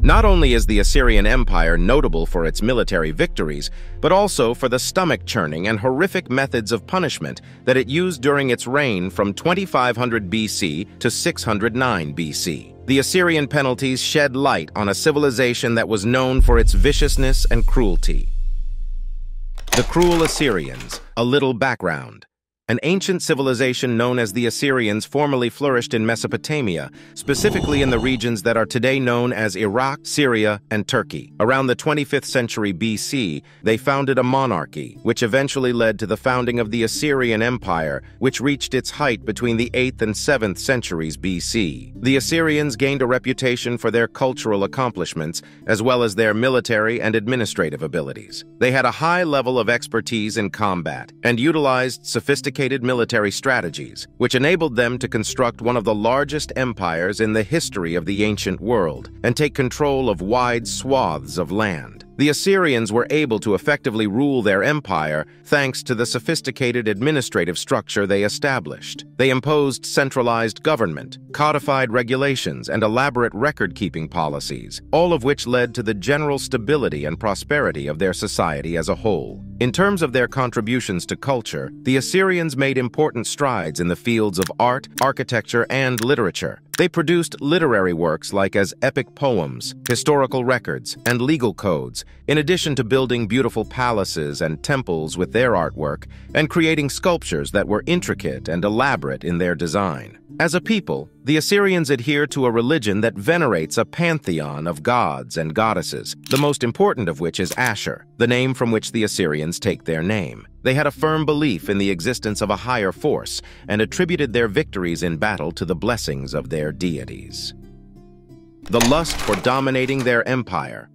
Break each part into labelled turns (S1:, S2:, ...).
S1: Not only is the Assyrian Empire notable for its military victories, but also for the stomach-churning and horrific methods of punishment that it used during its reign from 2500 BC to 609 BC. The Assyrian penalties shed light on a civilization that was known for its viciousness and cruelty. The cruel Assyrians, a little background. An ancient civilization known as the Assyrians formerly flourished in Mesopotamia, specifically in the regions that are today known as Iraq, Syria, and Turkey. Around the 25th century BC, they founded a monarchy, which eventually led to the founding of the Assyrian Empire, which reached its height between the 8th and 7th centuries BC. The Assyrians gained a reputation for their cultural accomplishments, as well as their military and administrative abilities. They had a high level of expertise in combat, and utilized sophisticated military strategies, which enabled them to construct one of the largest empires in the history of the ancient world and take control of wide swaths of land. The Assyrians were able to effectively rule their empire thanks to the sophisticated administrative structure they established. They imposed centralized government, codified regulations, and elaborate record-keeping policies, all of which led to the general stability and prosperity of their society as a whole. In terms of their contributions to culture, the Assyrians made important strides in the fields of art, architecture, and literature. They produced literary works like as epic poems, historical records, and legal codes, in addition to building beautiful palaces and temples with their artwork, and creating sculptures that were intricate and elaborate in their design. As a people, the Assyrians adhere to a religion that venerates a pantheon of gods and goddesses, the most important of which is Ashur, the name from which the Assyrians take their name. They had a firm belief in the existence of a higher force and attributed their victories in battle to the blessings of their deities. The lust for dominating their empire.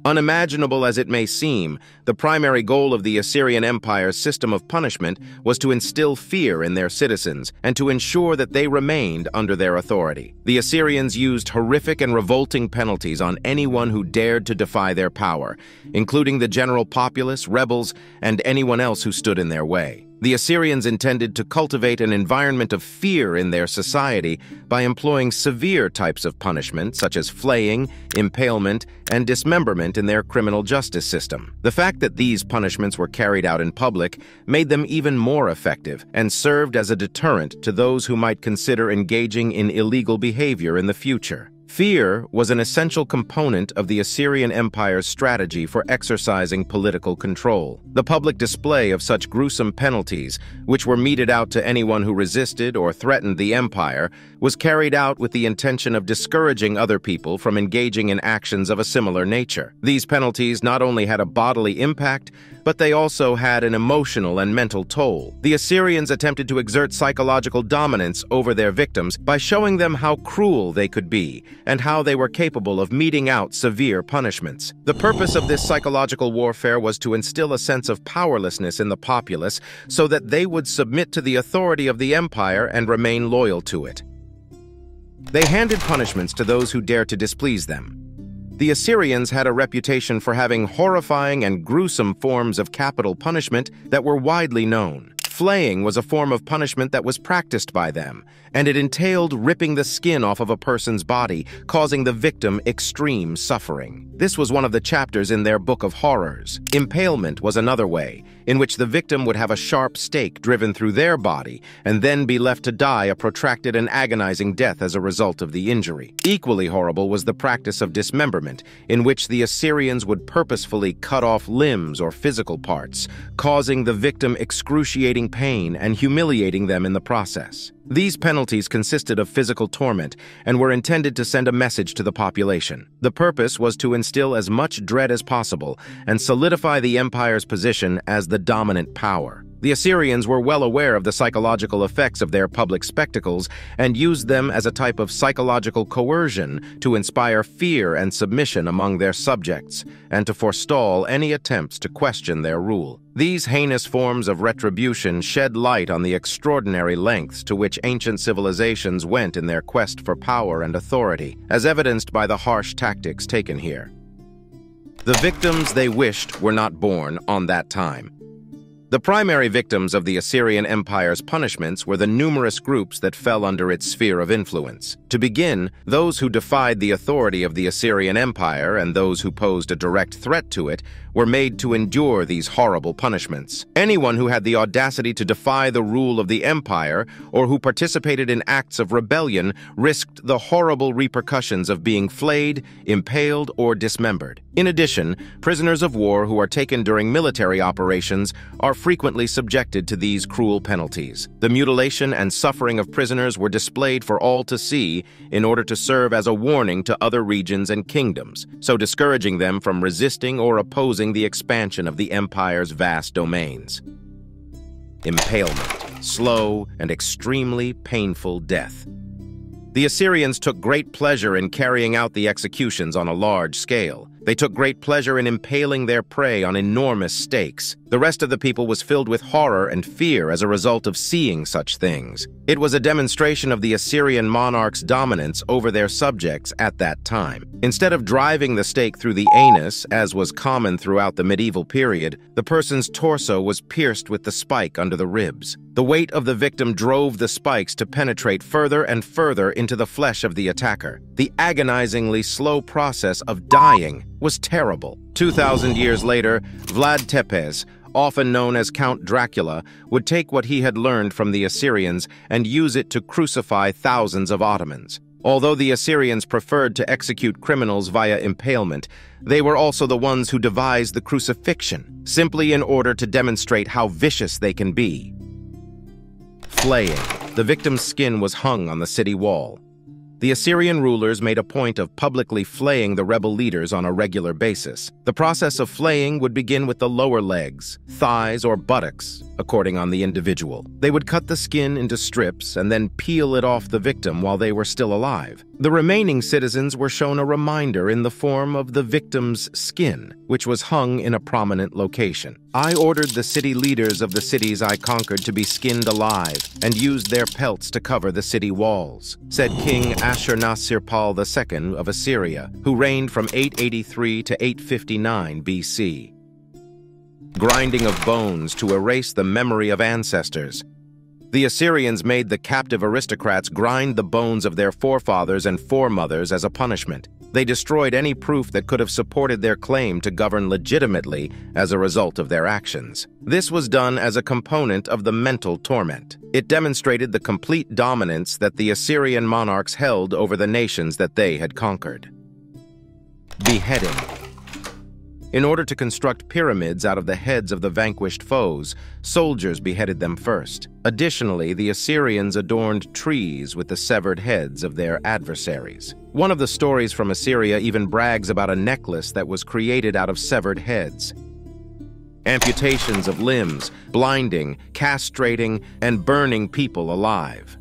S1: Unimaginable as it may seem, the primary goal of the Assyrian Empire's system of punishment was to instill fear in their citizens and to ensure that they remained under their authority. The Assyrians used horrific and revolting penalties on anyone who dared to defy their power, including the general populace, rebels, and anyone else who stood in their way. The Assyrians intended to cultivate an environment of fear in their society by employing severe types of punishment, such as flaying, impalement, and dismemberment in their criminal justice system. The fact that these punishments were carried out in public made them even more effective and served as a deterrent to those who might consider engaging in illegal behavior in the future. Fear was an essential component of the Assyrian Empire's strategy for exercising political control. The public display of such gruesome penalties, which were meted out to anyone who resisted or threatened the empire, was carried out with the intention of discouraging other people from engaging in actions of a similar nature. These penalties not only had a bodily impact, but they also had an emotional and mental toll. The Assyrians attempted to exert psychological dominance over their victims by showing them how cruel they could be and how they were capable of meting out severe punishments. The purpose of this psychological warfare was to instill a sense of powerlessness in the populace so that they would submit to the authority of the empire and remain loyal to it. They handed punishments to those who dared to displease them. The Assyrians had a reputation for having horrifying and gruesome forms of capital punishment that were widely known. Flaying was a form of punishment that was practiced by them, and it entailed ripping the skin off of a person's body, causing the victim extreme suffering. This was one of the chapters in their Book of Horrors. Impalement was another way, in which the victim would have a sharp stake driven through their body and then be left to die a protracted and agonizing death as a result of the injury. Equally horrible was the practice of dismemberment, in which the Assyrians would purposefully cut off limbs or physical parts, causing the victim excruciating pain and humiliating them in the process. These penalties consisted of physical torment and were intended to send a message to the population. The purpose was to instill as much dread as possible and solidify the empire's position as the dominant power. The Assyrians were well aware of the psychological effects of their public spectacles and used them as a type of psychological coercion to inspire fear and submission among their subjects and to forestall any attempts to question their rule. These heinous forms of retribution shed light on the extraordinary lengths to which ancient civilizations went in their quest for power and authority, as evidenced by the harsh tactics taken here. The victims they wished were not born on that time. The primary victims of the Assyrian Empire's punishments were the numerous groups that fell under its sphere of influence. To begin, those who defied the authority of the Assyrian Empire and those who posed a direct threat to it were made to endure these horrible punishments. Anyone who had the audacity to defy the rule of the empire or who participated in acts of rebellion risked the horrible repercussions of being flayed, impaled, or dismembered. In addition, prisoners of war who are taken during military operations are frequently subjected to these cruel penalties. The mutilation and suffering of prisoners were displayed for all to see in order to serve as a warning to other regions and kingdoms, so discouraging them from resisting or opposing the expansion of the empire's vast domains. Impalement, slow and extremely painful death. The Assyrians took great pleasure in carrying out the executions on a large scale. They took great pleasure in impaling their prey on enormous stakes. The rest of the people was filled with horror and fear as a result of seeing such things. It was a demonstration of the Assyrian monarch's dominance over their subjects at that time. Instead of driving the stake through the anus, as was common throughout the medieval period, the person's torso was pierced with the spike under the ribs. The weight of the victim drove the spikes to penetrate further and further into the flesh of the attacker. The agonizingly slow process of dying was terrible. 2,000 years later, Vlad Tepes, often known as Count Dracula, would take what he had learned from the Assyrians and use it to crucify thousands of Ottomans. Although the Assyrians preferred to execute criminals via impalement, they were also the ones who devised the crucifixion, simply in order to demonstrate how vicious they can be. Flaying. The victim's skin was hung on the city wall. The Assyrian rulers made a point of publicly flaying the rebel leaders on a regular basis. The process of flaying would begin with the lower legs, thighs, or buttocks, according on the individual. They would cut the skin into strips and then peel it off the victim while they were still alive. The remaining citizens were shown a reminder in the form of the victim's skin, which was hung in a prominent location. I ordered the city leaders of the cities I conquered to be skinned alive and used their pelts to cover the city walls, said King Ashurnasirpal II of Assyria, who reigned from 883 to 859 BC. Grinding of bones to erase the memory of ancestors. The Assyrians made the captive aristocrats grind the bones of their forefathers and foremothers as a punishment. They destroyed any proof that could have supported their claim to govern legitimately as a result of their actions. This was done as a component of the mental torment. It demonstrated the complete dominance that the Assyrian monarchs held over the nations that they had conquered. Beheading. In order to construct pyramids out of the heads of the vanquished foes, soldiers beheaded them first. Additionally, the Assyrians adorned trees with the severed heads of their adversaries. One of the stories from Assyria even brags about a necklace that was created out of severed heads. Amputations of limbs, blinding, castrating, and burning people alive.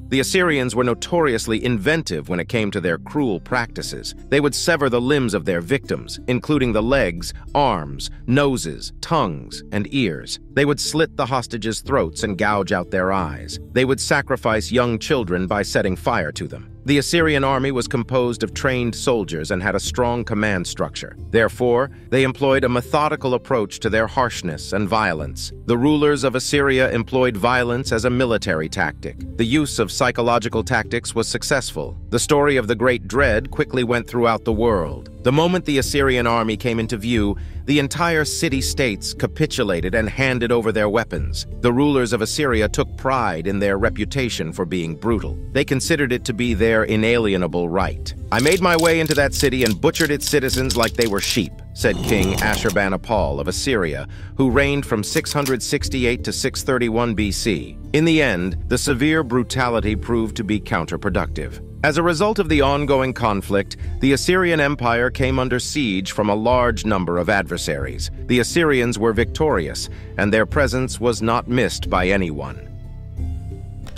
S1: The Assyrians were notoriously inventive when it came to their cruel practices. They would sever the limbs of their victims, including the legs, arms, noses, tongues, and ears. They would slit the hostages' throats and gouge out their eyes. They would sacrifice young children by setting fire to them. The Assyrian army was composed of trained soldiers and had a strong command structure. Therefore, they employed a methodical approach to their harshness and violence. The rulers of Assyria employed violence as a military tactic. The use of psychological tactics was successful. The story of the Great Dread quickly went throughout the world. The moment the Assyrian army came into view, the entire city-states capitulated and handed over their weapons. The rulers of Assyria took pride in their reputation for being brutal. They considered it to be their inalienable right. "I made my way into that city and butchered its citizens like they were sheep," said King Ashurbanipal of Assyria, who reigned from 668 to 631 BC. In the end, the severe brutality proved to be counterproductive. As a result of the ongoing conflict, the Assyrian Empire came under siege from a large number of adversaries. The Assyrians were victorious, and their presence was not missed by anyone.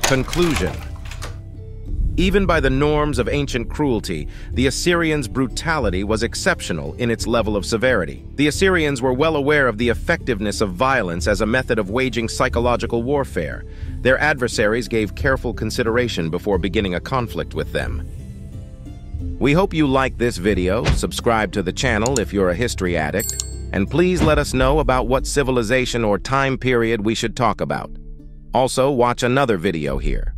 S1: Conclusion. Even by the norms of ancient cruelty, the Assyrians' brutality was exceptional in its level of severity. The Assyrians were well aware of the effectiveness of violence as a method of waging psychological warfare. Their adversaries gave careful consideration before beginning a conflict with them. We hope you like this video, subscribe to the channel if you're a history addict, and please let us know about what civilization or time period we should talk about. Also, watch another video here.